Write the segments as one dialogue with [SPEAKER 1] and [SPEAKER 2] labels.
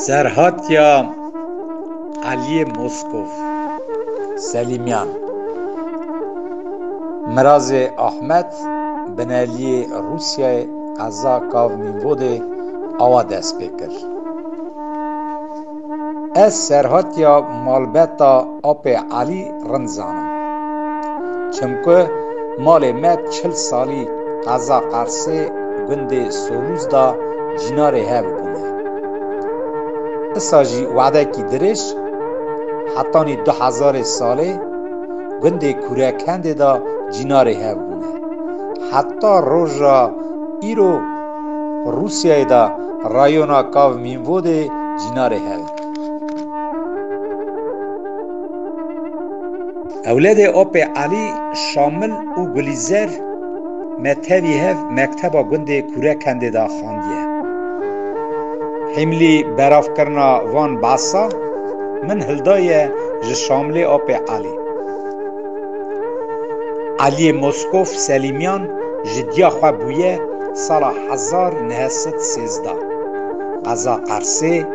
[SPEAKER 1] سرهاتیا علی موسکوف سلیمیان مراز احمد بن علی روسیه قزا کاو میوده آوا دست بکر از سرهاتیا مالبتا آپ علی رنزانم چمکه مال مت 40 سالی قزا قرصه گنده سولوز دا جناره هف بونه اساجی وعده کی درش حتانی 2000 ساله گنده کوریکنده دا جناره هف بونه حتی روژا ایرو روسیه دا رایونا کاو میوده جناره هف اولاد آپ علی شامل و گلیزر متوی هف مکتبا گنده کوریکنده دا خاندیه حملی براف کرنا وان باسا من هلدای جشامل آپ علی موسکوف سلیمیان جدیا خواه بویه سال 1913 قزا قرصه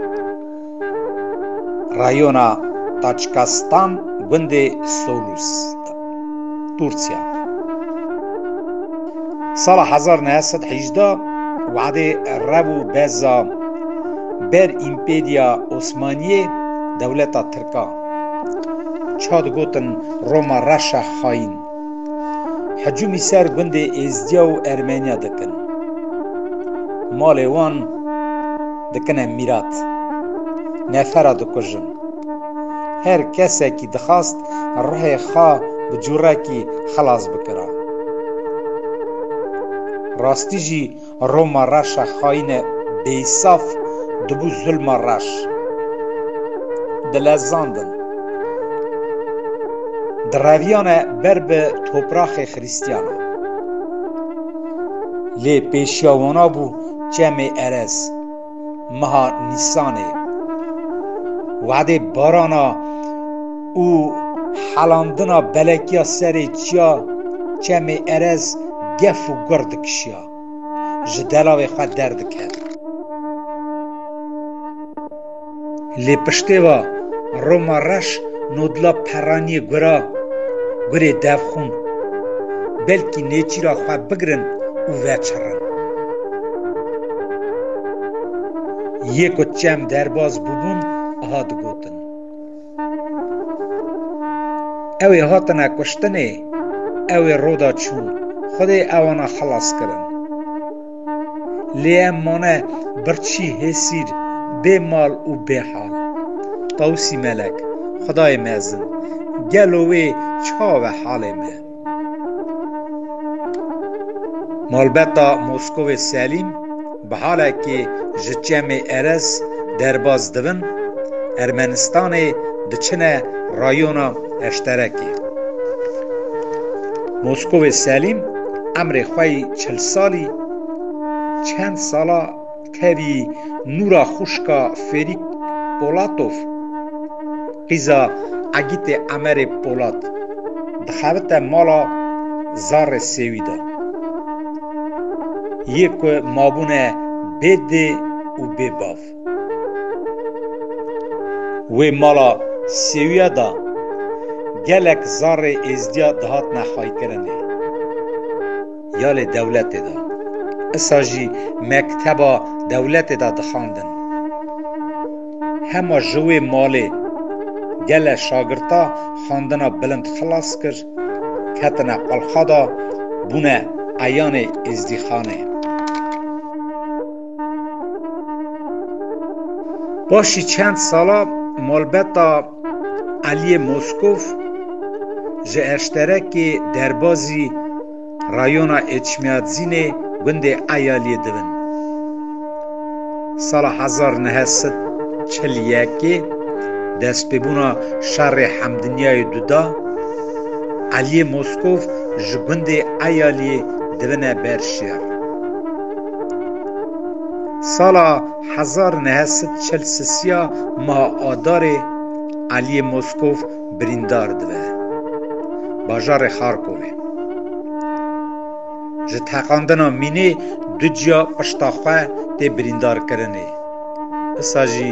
[SPEAKER 1] رایونا تاچکستان گند سولوس ترکیه سال 1918 وعده ربو بزا بر ایمپیریا عثمانیه دولت ترکا چاد گوتن روما رشا خاین حجومی سر گند ازدیا و ارمنیا دکن مالوان دکن میرات نفره دکجن هر کسی که دخواست روح خواه بجوره که خلاص بکره راستی جی روما رشا خاین بیصاف دبو ظلم رش دلزاندن دراویان بر به توپراخ خریستیانا لی پیشیاوانا بو جمع ارز مها نیسانه وعده بارانا او حلاندنا بلکیا سری چیا جمع ارز گف و گرد کشیا جدلاوی خواه درد کرد لی پشته و روما رش نودلا پرانی گره دفخون بلکی نیچی را خواه بگرن و وچرن یک و چم درباز ببون آهاد گوتن اوی هاتنا کشتنه اوی رودا چون خودی اوانا خلاص کرن لیم مانه برچی حسیر بی مال و بی حال توسی ملک خدای مزن گلوی چاو حال من مالبتا موسکو سلیم به حاله که جچم ارز درباز دون ارمنستان دچنه رایونا اشترکی موسکو سلیم امر خوی 40 سالی چند سالا تاوی نورا خوشکا فریک پولاتوف قیزا اگیت امر پولات دخوت مالا زار سویدا یک مابونه بده و بباف و مالا سویدا گلک زار ازدیا دهات نخواهی کرنه یال دولت دا اساجی مکتبا دولت دا دخاندن همه جوی مالی گل شاگرتا خاندنا بلند خلاص کر کتنا قلخادا بونه ایان ازدیخانه باشی چند سالا مالبتا علی موسکوف جه اشترکی دربازی رایونا اچمیادزینه گنده ایالی دوین سال 1941 دست ببونا شر حمدنیای دودا علی موسکوف جگنده ایالی دوینه برشیر سال 1943 ماه آدار علی موسکوف بریندار دوه باجار خارکوه ji teqandina mînê du ciya pişta xwe tê birîndar kirinê. Îsa jî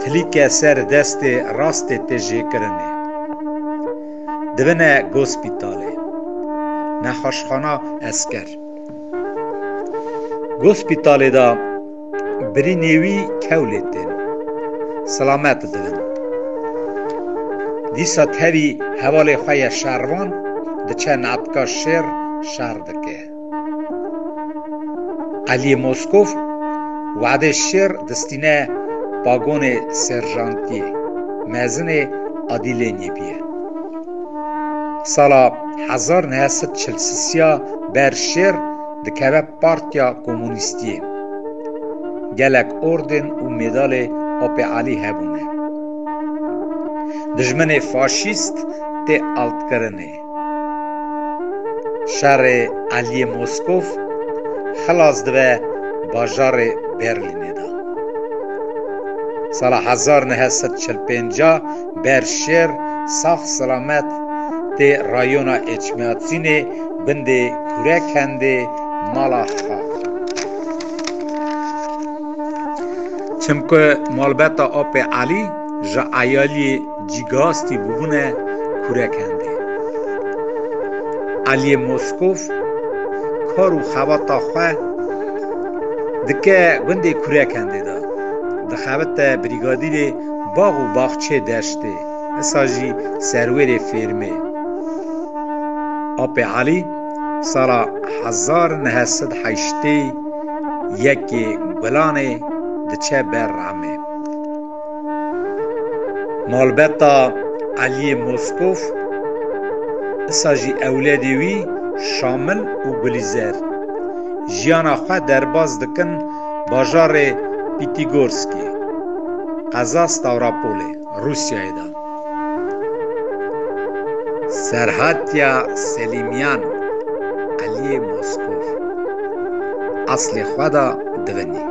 [SPEAKER 1] تلیک سر دست راست تجه کرنه دبنه گوسپیتاله نخاشخانه اسکر گوسپیتاله دا بری نیوی کولیتن سلامت دبن دیسا تاوی حوال خواه شهروان ده چه نعتکا شهر شهر دکه علی موسکوف وعده شهر دستینه باگون سرژانتی مزن عادیلینی بیه سالا 1943 بر شهر دکه پارتیا کمونیستیه گلک اردن و مدال آب علی هبونه دجمن فاشیست تی آلت کرنه شهر علی موسکوف خلاص دوه باجار برلینه دا سال 1945 بر شهر ساخ سلامت تی رایونا اجماعاتینه بنده کورکنده مالا خاک چمکه مالبتا آب علی جا ایالی جیگاستی ببونه کورکنده علی موسکوف کارو خوابتا خواه دکه گنده کورکنده دا دخوابتا بریگادیر باغ و باغچه داشته اساجی سرور فرمه آب علی سال 1908 یکی گلانه دچه بر رحمه مالبتا علی موسکوف اساجی اولادی وی شامل و گلیزر جیانا خواه درباز دکن باجار پیتیگورسکی قزا ستاوراپوله روسیای دا سرحاتیا سلیمیان علی موسکوف اصل خواه دا دونی